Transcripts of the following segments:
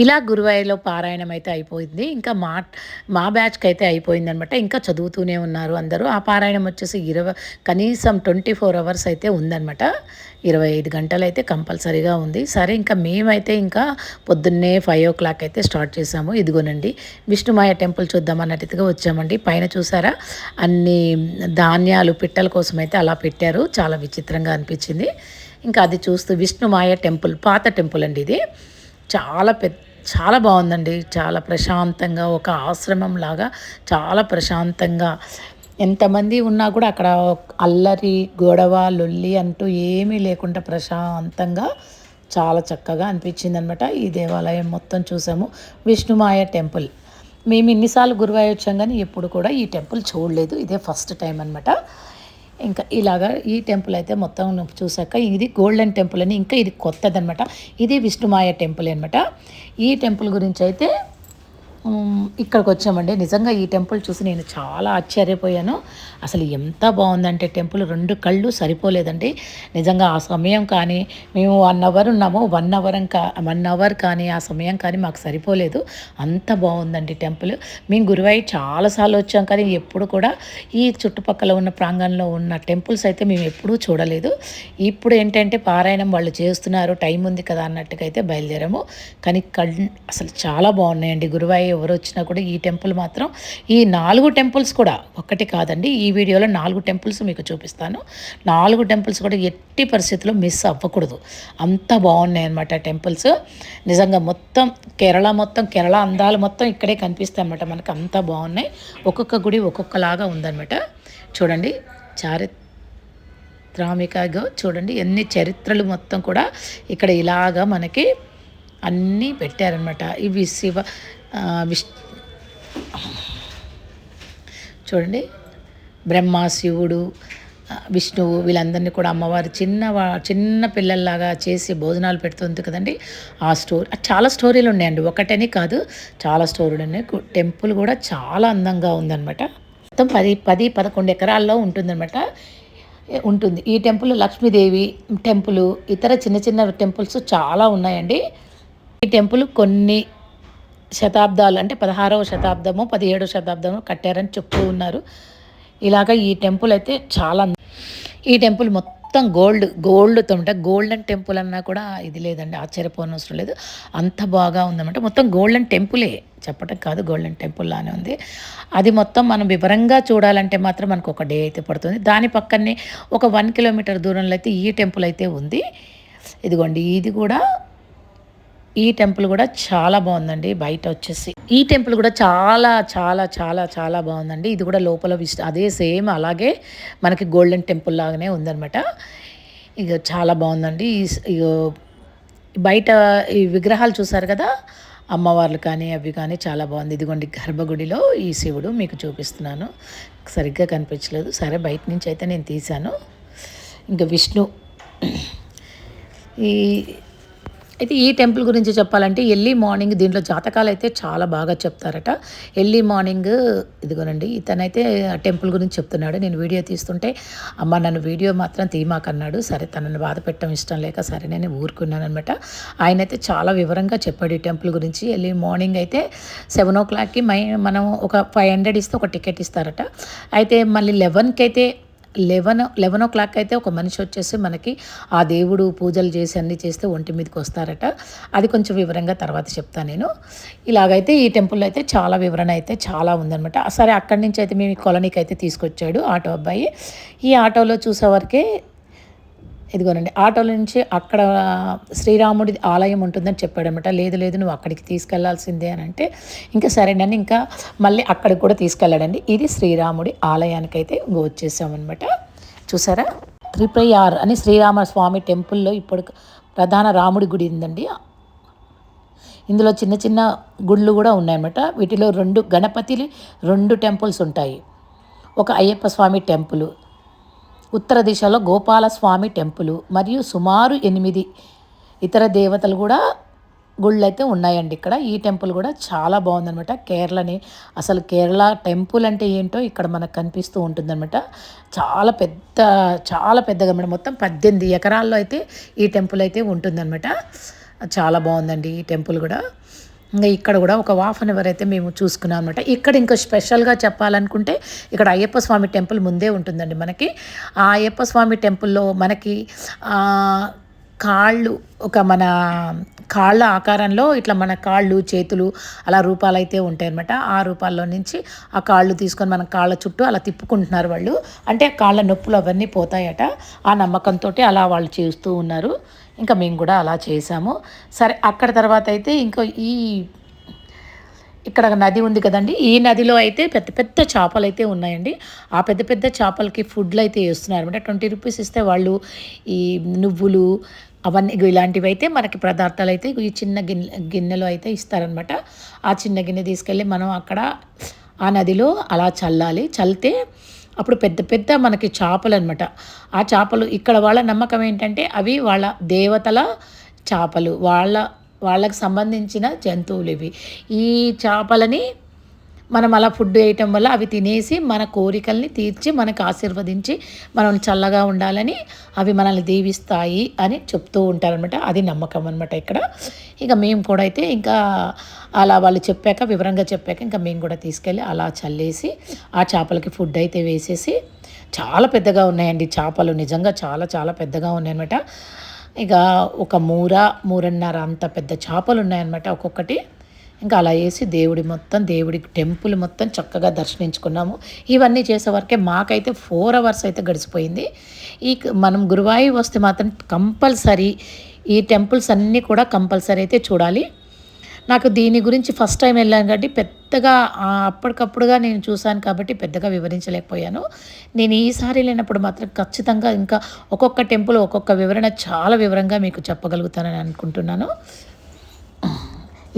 ఇలా గురువాయూర్లో పారాయణం అయితే అయిపోయింది. ఇంకా మా బ్యాచ్‌కి అయితే అయిపోయిందనమాట. ఇంకా చదువుతూనే ఉన్నారు అందరూ. ఆ పారాయణం వచ్చేసి కనీసం 24 అవర్స్ అయితే ఉందనమాట. 25 గంటలైతే కంపల్సరీగా ఉంది. సరే ఇంకా మేమైతే ఇంకా పొద్దున్నే 5:00 అయితే స్టార్ట్ చేసాము. ఇదిగోనండి విష్ణుమాయ టెంపుల్ చూద్దాం అన్నట్టుగా వచ్చామండి. పైన చూసారా అన్ని ధాన్యాలు పిట్టల కోసం అయితే అలా పెట్టారు. చాలా విచిత్రంగా అనిపించింది. ఇంకా అది చూస్తూ విష్ణుమాయ టెంపుల్ పాత టెంపుల్ అండి ఇది. చాలా చాలా బాగుందండి. చాలా ప్రశాంతంగా ఒక ఆశ్రమం లాగా చాలా ప్రశాంతంగా ఎంతమంది ఉన్నా కూడా అక్కడ అల్లరి గొడవ లొల్లి అంటూ ఏమీ లేకుండా ప్రశాంతంగా చాలా చక్కగా అనిపించింది అనమాట. ఈ దేవాలయం మొత్తం చూసాము. విష్ణుమాయ టెంపుల్ మేము ఇన్నిసార్లు గురువాయూర్ వచ్చాం కానీ ఎప్పుడు కూడా ఈ టెంపుల్ చూడలేదు. ఇదే ఫస్ట్ టైం అనమాట. ఇంకా ఇలాగా ఈ టెంపుల్ అయితే మొత్తం చూసాక ఇది గోల్డెన్ టెంపుల్ అని ఇంకా ఇది కొత్తదనమాట. ఇది విష్ణుమాయ టెంపుల్ అనమాట. ఈ టెంపుల్ గురించి అయితే ఇక్కడికి వచ్చామండి. నిజంగా ఈ టెంపుల్ చూసి నేను చాలా ఆశ్చర్యపోయాను. అసలు ఎంత బాగుందంటే టెంపుల్ 2 కళ్ళు సరిపోలేదండి. నిజంగా ఆ సమయం కానీ మేము 1 అవర్ ఉన్నాము. 1 అవర్ కానీ ఆ సమయం కానీ మాకు సరిపోలేదు. అంత బాగుందండి టెంపుల్. మేము గురువాయూర్ చాలాసార్లు వచ్చాం కానీ ఎప్పుడు కూడా ఈ చుట్టుపక్కల ఉన్న ప్రాంగణంలో ఉన్న టెంపుల్స్ అయితే మేము ఎప్పుడూ చూడలేదు. ఇప్పుడు ఏంటంటే పారాయణం వాళ్ళు చేస్తున్నారు, టైం ఉంది కదా అన్నట్టుగా అయితే బయలుదేరాము. కానీ అసలు చాలా బాగున్నాయండి. గురువాయూర్ ఎవరు వచ్చినా కూడా ఈ టెంపుల్ మాత్రం ఈ 4 టెంపుల్స్ కూడా ఒకటి కాదండి. ఈ వీడియోలో 4 టెంపుల్స్ మీకు చూపిస్తాను. 4 టెంపుల్స్ కూడా ఎట్టి పరిస్థితుల్లో మిస్ అవ్వకూడదు. అంత బాగున్నాయి అన్నమాట టెంపుల్స్. నిజంగా మొత్తం కేరళ అందాలు మొత్తం ఇక్కడే కనిపిస్తాయి అన్నమాట. మనకు అంత బాగున్నాయి. ఒక్కొక్క గుడి ఒక్కొక్కలాగా ఉందన్నమాట. చూడండి చారిత్రాత్మికగా చూడండి ఎన్ని చరిత్రలు మొత్తం కూడా ఇక్కడ ఇలాగా మనకి అన్నీ పెట్టారనమాట. ఇవి చూడండి బ్రహ్మ శివుడు విష్ణువు వీళ్ళందరినీ కూడా అమ్మవారు చిన్న పిల్లల్లాగా చేసి భోజనాలు పెడుతుంది కదండి. ఆ చాలా స్టోరీలు ఉన్నాయండి. ఒకటని కాదు చాలా స్టోరీలు ఉన్నాయి. టెంపుల్ కూడా చాలా అందంగా ఉందన్నమాట. మొత్తం 11 ఎకరాల్లో ఉంటుందన్నమాట. ఈ టెంపుల్ లక్ష్మీదేవి టెంపుల్ ఇతర చిన్న టెంపుల్స్ చాలా ఉన్నాయండి. ఈ టెంపుల్ కొన్ని శతాబ్దాలు అంటే 16వ శతాబ్దము 17వ శతాబ్దము కట్టారని చెప్తూ ఉన్నారు. ఇలాగ ఈ టెంపుల్ అయితే ఈ టెంపుల్ మొత్తం గోల్డ్తో ఉంటే గోల్డెన్ టెంపుల్ అన్నా కూడా ఇది లేదండి, ఆశ్చర్యపోనవసరం లేదు. అంత బాగా ఉందన్నమాట. మొత్తం గోల్డెన్ టెంపులే, చెప్పటం కాదు గోల్డెన్ టెంపుల్ లానే ఉంది. అది మొత్తం మనం వివరంగా చూడాలంటే మాత్రం మనకు ఒక డే అయితే పడుతుంది. దాని పక్కనే ఒక 1 కిలోమీటర్ దూరంలో అయితే ఈ టెంపుల్ అయితే ఉంది. ఇదిగోండి ఈ టెంపుల్ కూడా చాలా బాగుందండి. బయట వచ్చేసి ఈ టెంపుల్ కూడా చాలా చాలా చాలా చాలా బాగుందండి. ఇది కూడా లోపల అదే సేమ్ అలాగే మనకి గోల్డెన్ టెంపుల్ లాగానే ఉందన్నమాట. ఇక చాలా బాగుందండి. బయట ఈ విగ్రహాలు చూసారు కదా, అమ్మవార్లు కానీ అవి కానీ చాలా బాగుంది. ఇదిగోండి గర్భగుడిలో ఈ శివుడు మీకు చూపిస్తున్నాను. సరిగ్గా కనిపించలేదు, సరే బయట నుంచి అయితే నేను తీశాను. ఇంకా విష్ణు అయితే ఈ టెంపుల్ గురించి చెప్పాలంటే ఎర్లీ మార్నింగ్ దీంట్లో జాతకాలు అయితే చాలా బాగా చెప్తారట. ఎర్లీ మార్నింగ్ ఇదిగోనండి ఇతనైతే టెంపుల్ గురించి చెప్తున్నాడు. నేను వీడియో తీస్తుంటే అమ్మ నన్ను వీడియో మాత్రం తీమాకన్నాడు. సరే తనను బాధ పెట్టడం ఇష్టం లేక సరే నేను ఊరుకున్నాను అనమాట. ఆయన అయితే చాలా వివరంగా చెప్పాడు ఈ టెంపుల్ గురించి. ఎర్లీ మార్నింగ్ అయితే 7:00కి మనం ఒక 500 ఇస్తే ఒక టికెట్ ఇస్తారట. అయితే మళ్ళీ 11కి అయితే 11:00 అయితే ఒక మనిషి వచ్చేసి మనకి ఆ దేవుడు పూజలు చేసి అన్నీ చేస్తే ఒంటి మీదకి వస్తారట. అది కొంచెం వివరంగా తర్వాత చెప్తాను నేను. ఇలాగైతే ఈ టెంపుల్లో అయితే చాలా వివరణ అయితే చాలా ఉందన్నమాట. సరే అక్కడి నుంచి అయితే మేము కాలనీకి అయితే తీసుకొచ్చాడు ఆటో అబ్బాయి. ఈ ఆటోలో చూసేవరకే ఇదిగోనండి ఆటోల నుంచి అక్కడ శ్రీరాముడి ఆలయం ఉంటుందని చెప్పాడనమాట. లేదు నువ్వు అక్కడికి తీసుకెళ్లాల్సిందే అని అంటే ఇంకా సరేనని ఇంకా మళ్ళీ అక్కడికి కూడా తీసుకెళ్ళాడండి. ఇది శ్రీరాముడి ఆలయానికైతే వచ్చేసామన్నమాట. చూసారా త్రిప్రయార్ అని శ్రీరామస్వామి టెంపుల్లో ఇప్పుడు ప్రధాన రాముడి గుడి ఉందండి. ఇందులో చిన్న గుళ్ళు కూడా ఉన్నాయన్నమాట. వీటిలో 2 గణపతి 2 టెంపుల్స్ ఉంటాయి. ఒక అయ్యప్ప స్వామి టెంపుల్, ఉత్తర దిశలో గోపాలస్వామి టెంపుల్ మరియు సుమారు 8 ఇతర దేవతలు కూడా గుళ్ళు అయితే ఉన్నాయండి ఇక్కడ. ఈ టెంపుల్ కూడా చాలా బాగుందనమాట. అసలు కేరళ టెంపుల్ అంటే ఏంటో ఇక్కడ మనకు కనిపిస్తూ ఉంటుందన్నమాట. చాలా పెద్దగా మొత్తం 18 ఎకరాల్లో అయితే ఈ టెంపుల్ అయితే ఉంటుందన్నమాట. చాలా బాగుందండి ఈ టెంపుల్ కూడా. ఇంకా ఇక్కడ కూడా ఒక హాఫ్ అన్ అవర్ అయితే మేము చూసుకున్నాం అనమాట. ఇక్కడ ఇంకా స్పెషల్గా చెప్పాలనుకుంటే ఇక్కడ అయ్యప్ప స్వామి టెంపుల్ ముందే ఉంటుందండి మనకి. ఆ అయ్యప్ప స్వామి టెంపుల్లో మనకి కాళ్ళు మన కాళ్ళ ఆకారంలో ఇట్లా మన కాళ్ళు చేతులు అలా రూపాలు అయితే ఉంటాయి అనమాట. ఆ రూపాల్లో నుంచి ఆ కాళ్ళు తీసుకొని మన కాళ్ళ చుట్టూ అలా తిప్పుకుంటున్నారు వాళ్ళు. అంటే కాళ్ళ నొప్పులు అవన్నీ పోతాయట. ఆ నమ్మకంతో అలా వాళ్ళు చేస్తూ ఉన్నారు. ఇంకా మేము కూడా అలా చేసాము. సరే అక్కడ తర్వాత అయితే ఇంకా ఇక్కడ నది ఉంది కదండి. ఈ నదిలో అయితే పెద్ద పెద్ద చేపలు అయితే ఉన్నాయండి. ఆ పెద్ద పెద్ద చేపలకి ఫుడ్లు అయితే వేస్తున్నారు అనమాట. 20 రూపీస్ ఇస్తే వాళ్ళు ఈ నువ్వులు అవన్నీ ఇలాంటివి అయితే మనకి పదార్థాలు అయితే ఈ చిన్న గిన్నెలో అయితే ఇస్తారనమాట. ఆ చిన్న గిన్నె తీసుకెళ్ళి మనం అక్కడ ఆ నదిలో అలా చల్లాలి. చల్లితే అప్పుడు పెద్ద పెద్ద మనకి చేపలు అనమాట. ఆ చేపలు ఇక్కడ వాళ్ళ నమ్మకం ఏంటంటే అవి వాళ్ళ దేవతల చేపలు, వాళ్ళకి సంబంధించిన జంతువులు ఇవి. ఈ చేపలని మనం అలా ఫుడ్ వేయటం వల్ల అవి తినేసి మన కోరికల్ని తీర్చి మనకు ఆశీర్వదించి మనం చల్లగా ఉండాలని అవి మనల్ని దీవిస్తాయి అని చెప్తూ ఉంటారనమాట. అది నమ్మకం అనమాట ఇక్కడ. ఇక మేము కూడా అయితే ఇంకా అలా వాళ్ళు చెప్పాక వివరంగా చెప్పాక ఇంకా మేము కూడా తీసుకెళ్ళి అలా చల్లేసి ఆ చేపలకి ఫుడ్ అయితే వేసేసి చాలా పెద్దగా ఉన్నాయండి చేపలు. నిజంగా చాలా చాలా పెద్దగా ఉన్నాయన్నమాట. ఇక ఒక మూరన్నర అంత పెద్ద చేపలు ఉన్నాయన్నమాట ఒక్కొక్కటి. ఇంకా అలా వేసి దేవుడి టెంపుల్ మొత్తం చక్కగా దర్శించుకున్నాము. ఇవన్నీ చేసే వరకే మాకైతే 4 అవర్స్ అయితే గడిచిపోయింది. మనం గురువాయూర్ వస్తే మాత్రం కంపల్సరీ ఈ టెంపుల్స్ అన్నీ కూడా కంపల్సరీ అయితే చూడాలి. నాకు దీని గురించి ఫస్ట్ టైం వెళ్ళాను కాబట్టి పెద్దగా అప్పటికప్పుడుగా నేను చూశాను కాబట్టి పెద్దగా వివరించలేకపోయాను. నేను ఈసారి వెళ్ళినప్పుడు మాత్రం ఖచ్చితంగా ఇంకా ఒక్కొక్క టెంపుల్ ఒక్కొక్క వివరణ చాలా వివరంగా మీకు చెప్పగలుగుతానని అనుకుంటున్నాను.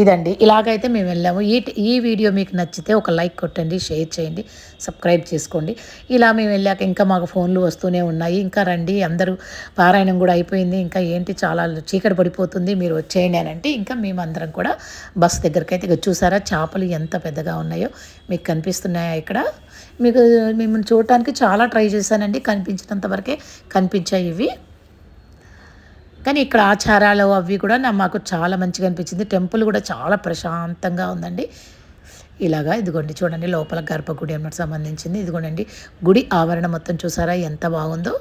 ఇదండి, ఇలాగైతే మేము వెళ్ళాము. ఈ వీడియో మీకు నచ్చితే ఒక లైక్ కొట్టండి, షేర్ చేయండి, సబ్స్క్రైబ్ చేసుకోండి. ఇలా మేము వెళ్ళాక ఇంకా మాకు ఫోన్లు వస్తూనే ఉన్నాయి. ఇంకా రండి, అందరూ పారాయణం కూడా అయిపోయింది, ఇంకా ఏంటి చాలా చీకటి పడిపోతుంది, మీరు వచ్చేయండి అని అంటే ఇంకా మేమందరం కూడా బస్ దగ్గరికి అయితే చూసారా చేపలు ఎంత పెద్దగా ఉన్నాయో మీకు కనిపిస్తున్నాయా ఇక్కడ. మిమ్మల్ని చూడటానికి చాలా ట్రై చేశానండి, కనిపించినంత వరకే కనిపించాయి ఇవి. కానీ ఇక్కడ ఆచారాలు అవి కూడా మాకు చాలా మంచిగా అనిపించింది. టెంపుల్ కూడా చాలా ప్రశాంతంగా ఉందండి. ఇలాగా ఇదిగోండి చూడండి, లోపల గర్భగుడి అన్నమాట సంబంధించింది. ఇదిగోండి గుడి ఆవరణ మొత్తం చూసారా ఎంత బాగుందో.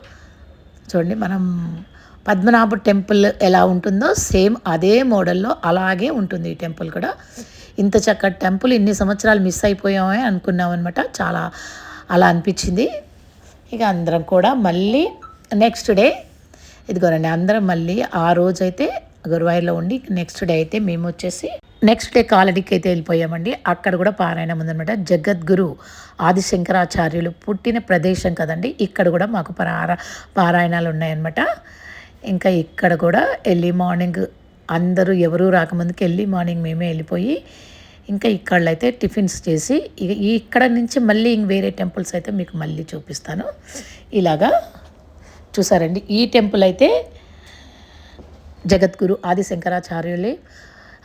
చూడండి మనం పద్మనాభ టెంపుల్ ఎలా ఉంటుందో సేమ్ అదే మోడల్లో అలాగే ఉంటుంది ఈ టెంపుల్ కూడా. ఇంత చక్కటి టెంపుల్ ఇన్ని సంవత్సరాలు మిస్ అయిపోయామే అనుకున్నాం అనమాట. చాలా అలా అనిపించింది. ఇక అందరం కూడా మళ్ళీ నెక్స్ట్ డే ఇదిగోనండి అందరం మళ్ళీ ఆ రోజైతే గురువాయూర్లో ఉండి నెక్స్ట్ డే అయితే మేము వచ్చేసి నెక్స్ట్ డే కాలడీకి అయితే వెళ్ళిపోయామండి. అక్కడ కూడా పారాయణం ఉందన్నమాట. జగద్గురు ఆదిశంకరాచార్యులు పుట్టిన ప్రదేశం కదండి. ఇక్కడ కూడా మాకు పారాయణాలు ఉన్నాయన్నమాట. ఇంకా ఇక్కడ కూడా ఎర్లీ మార్నింగ్ అందరూ ఎవరూ రాకముందుకు ఎర్లీ మార్నింగ్ మేమే వెళ్ళిపోయి ఇంకా ఇక్కడైతే టిఫిన్స్ చేసి ఇక్కడ నుంచి మళ్ళీ వేరే టెంపుల్స్ అయితే మీకు మళ్ళీ చూపిస్తాను. ఇలాగా చూసారండి, ఈ టెంపుల్ అయితే జగద్గురు ఆదిశంకరాచార్యులే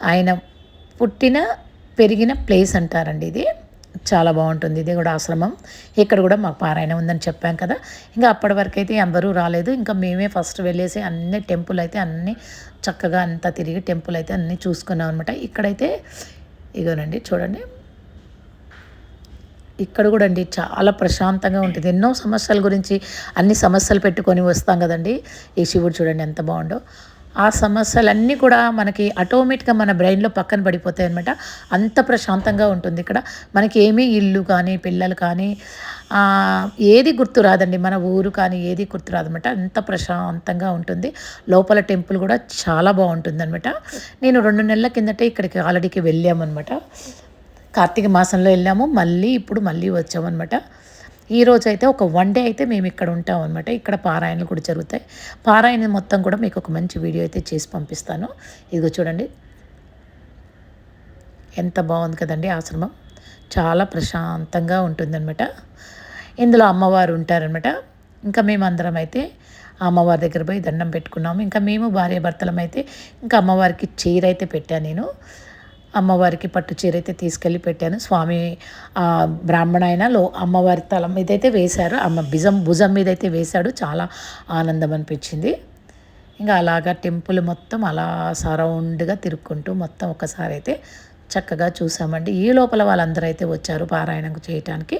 ఆయన పుట్టిన పెరిగిన ప్లేస్ అంటారండి. ఇది చాలా బాగుంటుంది. ఇది కూడా ఆశ్రమం. ఇక్కడ కూడా మాకు పారాయణం ఉందని చెప్పాం కదా. ఇంకా అప్పటి వరకు అయితే అందరూ రాలేదు. ఇంకా మేమే ఫస్ట్ వెళ్ళేసి అన్ని టెంపుల్ అయితే అన్నీ చక్కగా అంతా తిరిగి టెంపుల్ అయితే అన్నీ చూసుకున్నాం అనమాట. ఇక్కడైతే ఇగోనండి చూడండి, ఇక్కడ కూడా అండి చాలా ప్రశాంతంగా ఉంటుంది. ఎన్నో సమస్యల గురించి అన్ని సమస్యలు పెట్టుకొని వస్తాం కదండి. ఈ శివుడు చూడండి ఎంత బాగుండో. ఆ సమస్యలన్నీ కూడా మనకి ఆటోమేటిక్గా మన బ్రెయిన్లో పక్కన పడిపోతాయి అనమాట. అంత ప్రశాంతంగా ఉంటుంది ఇక్కడ. మనకి ఏమీ ఇల్లు కానీ పిల్లలు కానీ ఏది గుర్తు రాదండి. మన ఊరు కానీ ఏది గుర్తు రాదనమాట. అంత ప్రశాంతంగా ఉంటుంది. లోపల టెంపుల్ కూడా చాలా బాగుంటుంది అనమాట. నేను 2 నెలల కిందటే ఇక్కడికి ఆల్రెడీకి వెళ్ళామన్నమాట. కార్తీక మాసంలో వెళ్ళాము, ఇప్పుడు మళ్ళీ వచ్చామన్నమాట. ఈరోజు అయితే ఒక 1 డే అయితే మేము ఇక్కడ ఉంటాం అనమాట. ఇక్కడ పారాయణలు కూడా జరుగుతాయి. పారాయణ మొత్తం కూడా మీకు ఒక మంచి వీడియో అయితే చేసి పంపిస్తాను. ఇదిగో చూడండి ఎంత బాగుంది కదండి ఆశ్రమం. చాలా ప్రశాంతంగా ఉంటుందన్నమాట. ఇందులో అమ్మవారు ఉంటారనమాట. ఇంకా మేమందరం అయితే అమ్మవారి దగ్గర పోయి దండం పెట్టుకున్నాము. ఇంకా మేము భార్యాభర్తలం అయితే ఇంకా అమ్మవారికి చీర అయితే పెట్టాను నేను. అమ్మవారికి పట్టు చీర అయితే తీసుకెళ్ళి పెట్టాను. స్వామి బ్రాహ్మణ అయినలో అమ్మవారి తల మీద అయితే వేశారు. భుజం మీద అయితే వేశాడు. చాలా ఆనందం అనిపించింది. ఇంకా అలాగా టెంపుల్ మొత్తం అలా సరౌండ్గా తిరుక్కుంటూ మొత్తం ఒకసారి అయితే చక్కగా చూసామండి. ఈ లోపల వాళ్ళందరూ అయితే వచ్చారు పారాయణం చేయటానికి.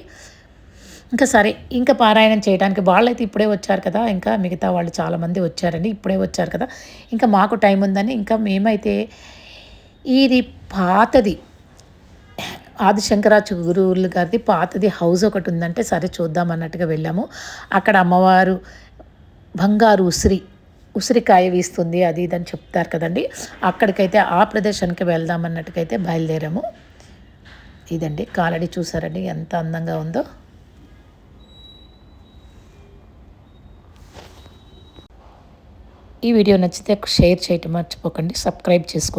ఇంకా సరే ఇంకా పారాయణం చేయడానికి వాళ్ళైతే ఇప్పుడే వచ్చారు కదా, ఇంకా మిగతా వాళ్ళు చాలామంది వచ్చారండి, ఇప్పుడే వచ్చారు కదా, ఇంకా మాకు టైం ఉందని ఇంకా మేమైతే ఇది పాతది ఆదిశంకరాచ గురువులు గారిది పాతది హౌస్ ఒకటి ఉందంటే సరే చూద్దాం అన్నట్టుగా వెళ్ళాము. అక్కడ అమ్మవారు బంగారు ఉసిరికాయ వీస్తుంది అది ఇది అని చెప్తారు కదండి, అక్కడికైతే ఆ ప్రదేశానికి వెళ్దాం అన్నట్టుకైతే బయలుదేరాము. ఇదండి కాలడి చూసారండి ఎంత అందంగా ఉందో. ఈ వీడియో నచ్చితే షేర్ చేయటం మర్చిపోకండి, సబ్స్క్రైబ్ చేసుకోండి.